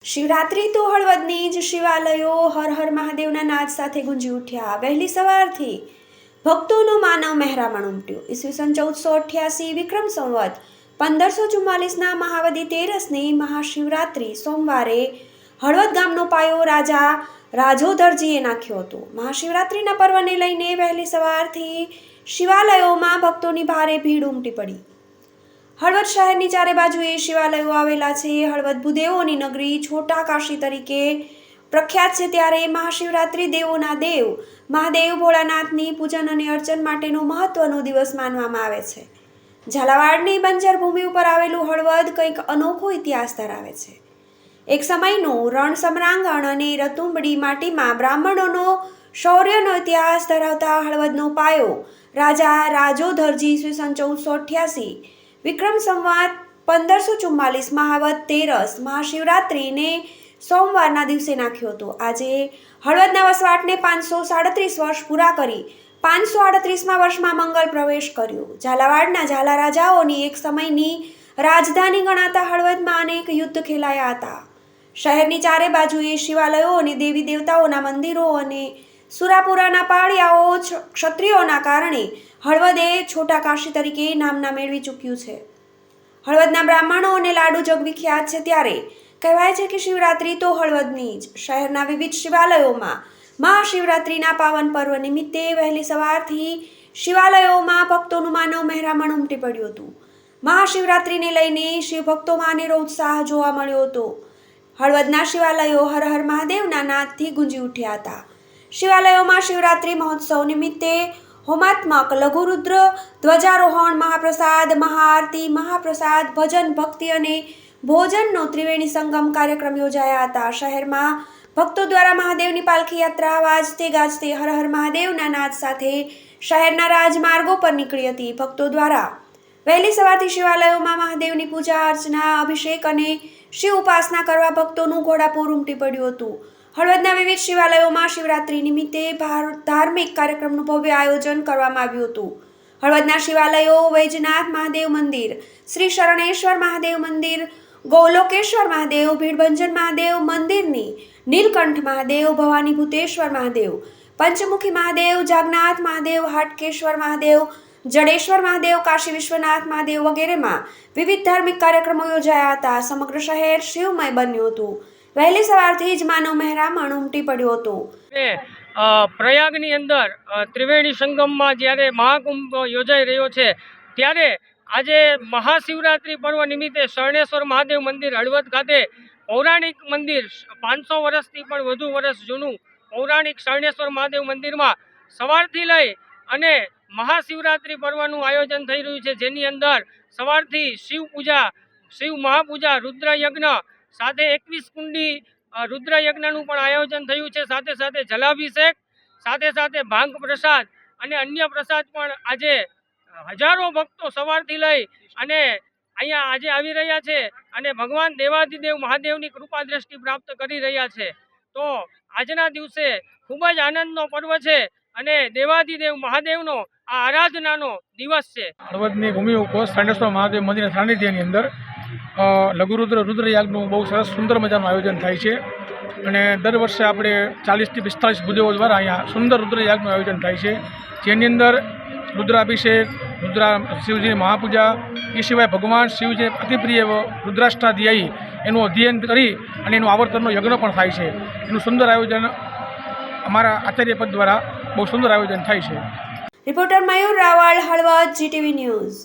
શિવરાત્રી તો હળવદની જ શિવાલયો હર હર મહાદેવના નાદ સાથે ગુંજી ઉઠ્યા। વહેલી સવારથી ભક્તોનો માનવ મહેરામણ ઉમટ્યો। ઈસવીસન 1488 વિક્રમ સંવત 1544ના મહાવદી તેરસની મહાશિવરાત્રી સોમવારે હળવદ ગામનો પાયો રાજા રાજોધરજીએ નાખ્યો હતો। મહાશિવરાત્રીના પર્વને લઈને વહેલી સવારથી શિવાલયોમાં ભક્તોની ભારે ભીડ ઉમટી પડી। હળવદ શહેરની ચારે બાજુએ શિવાલયો આવેલા છે। હળવદ ભૂદેવોની નગરી છોટા કાશી તરીકે પ્રખ્યાત છે, ત્યારે મહાશિવરાત્રી દેવોના દેવ મહાદેવ ભોળાનાથની પૂજન અને અર્ચન માટેનો મહત્વનો દિવસ માનવામાં આવે છે। ઝાલાવાડની બંજર ભૂમિ ઉપર આવેલું હળવદ કંઈક અનોખો ઇતિહાસ ધરાવે છે। એક સમયનું રણ સમરાંગણ અને રતુંબડી માટીમાં બ્રાહ્મણોનો શૌર્યનો ઇતિહાસ ધરાવતા હળવદનો પાયો રાજા રાજોધરજી ઈસવીસન 1488 વિક્રમ સંવત 1544 મહાવદ તેરસ મહાશિવરાત્રીને સોમવારના દિવસે નાખ્યો હતો। આજે હળવદના વસવાટને 537 વર્ષ પૂરા કરી 538મા વર્ષમાં મંગલ પ્રવેશ કર્યો। ઝાલાવાડના ઝાલા રાજાઓની એક સમયની રાજધાની ગણાતા હળવદમાં અનેક યુદ્ધ ખેલાયા હતા। શહેરની ચારે બાજુએ શિવાલયો અને દેવી દેવતાઓના મંદિરો અને સુરાપુરાના પાળિયાઓ ક્ષત્રિયોના કારણે હળવદે છોટા કાશી તરીકે નામના મેળવી ચૂક્યું છે। હળવદના બ્રાહ્મણો અને લાડુ જગવિખ્યાત છે, ત્યારે કહેવાય છે કે શિવરાત્રી તો હળવદની જ શહેરના વિવિધ શિવાલયોમાં મહાશિવરાત્રીના પાવન પર્વ નિમિત્તે વહેલી સવારથી શિવાલયોમાં ભક્તોનું માનવ મહેરામણ ઉમટી પડ્યું હતું। મહાશિવરાત્રીને લઈને શિવભક્તોમાં અનેરો ઉત્સાહ જોવા મળ્યો હતો। હળવદના શિવાલયો હર હર મહાદેવના નાદથી ગુંજી ઉઠ્યા હતા। શિવાલયોમાં શિવરાત્રી મહોત્સવ નિમિત્તે હોમાત્મક લઘુરુદ્ર ધ્વજારોહણ, મહાપ્રસાદ, મહાઆરતી, મહાપ્રસાદ, ભજન, ભક્તિ અને ભોજનનો ત્રિવેણી સંગમ કાર્યક્રમ યોજાયા હતા। શહેરમાં ભક્તો દ્વારા મહાદેવની પાલખી યાત્રા વાજતે ગાજતે હર હર મહાદેવના નાદ સાથે શહેરના રાજમાર્ગો પર નીકળી હતી। ભક્તો દ્વારા વહેલી સવારથી શિવાલયોમાં મહાદેવની પૂજા અર્ચના, અભિષેક અને શિવ ઉપાસના કરવા ભક્તોનું ઘોડાપૂર ઉમટી પડ્યું હતું। હળવદના વિવિધ શિવાલયોમાં શિવરાત્રી નિમિત્તે ધાર્મિક કાર્યક્રમનું ભવ્ય આયોજન કરવામાં આવ્યું હતું। હળવદના શિવાલયો વૈજનાથ મહાદેવ મંદિર, શ્રી શરણેશ્વર મહાદેવ મંદિર, ગૌલોકેશ્વર મહાદેવ, ભીડભંજન મહાદેવ મંદિરની નીલકંઠ મહાદેવ, ભવાની ભૂતેશ્વર મહાદેવ, પંચમુખી મહાદેવ, જાગનાથ મહાદેવ, હાટકેશ્વર મહાદેવ, જડેશ્વર મહાદેવ, કાશી વિશ્વનાથ મહાદેવ વગેરેમાં વિવિધ ધાર્મિક કાર્યક્રમો યોજાયા હતા। સમગ્ર શહેર શિવમય બન્યું હતું। વહેલી સવારથી જ માનવ મહેરામણ ઉમટી પડ્યો હતો। પ્રયાગની અંદર ત્રિવેણી સંગમમાં જ્યારે મહાકુંભ યોજાઈ રહ્યો છે, ત્યારે આજે મહાશિવરાત્રિ પર્વ નિમિત્તે શરણેશ્વર મહાદેવ મંદિર હળવદ ખાતે પૌરાણિક મંદિર 500 વર્ષથી પણ વધુ વર્ષ જૂનું પૌરાણિક શરણેશ્વર મહાદેવ મંદિરમાં સવારથી લઈ અને મહાશિવરાત્રિ પર્વનું આયોજન થઈ રહ્યું છે, જેની અંદર સવારથી શિવ પૂજા, શિવ મહાપૂજા, રુદ્રયજ્ઞ સાથે 21 કુંડી રુદ્રયજ્ઞનું પણ આયોજન થયું છે। સાથે સાથે જલાભિષેક, સાથે સાથે ભાંગ પ્રસાદ અને અન્ય પ્રસાદ પણ આજે હજારો ભક્તો સવારથી લઈ અને અહીંયા આજે આવી રહ્યા છે અને ભગવાન દેવાધિદેવ મહાદેવની કૃપા દ્રષ્ટિ પ્રાપ્ત કરી રહ્યા છે। તો આજના દિવસે ખૂબ જ આનંદનો પર્વ છે અને દેવાધિદેવ મહાદેવનો આ આરાધનાનો દિવસ છે। હળવદની ભૂમિ ઉપર શરણેશ્વર મહાદેવ મંદિરના સાનિધ્યની અંદર રુદ્રયાગનું બહુ સરસ સુંદર મજાનું આયોજન થાય છે અને દર વર્ષે આપણે 40 થી 45 ભૂદેવો દ્વારા અહીંયા સુંદર રુદ્રયાગનું આયોજન થાય છે, જેની અંદર રુદ્રાભિષેક, શિવજીની મહાપૂજા, એ સિવાય ભગવાન શિવજી અતિપ્રિય રુદ્રાષ્ટાધ્યાયી એનું અધ્યયન કરી અને એનું આવર્તનનો યજ્ઞ પણ થાય છે। એનું સુંદર આયોજન અમારા આચાર્યપદ દ્વારા બહુ સુંદર આયોજન થાય છે। રિપોર્ટર મયુર રાવળ, હળવદ, GTV ન્યૂઝ।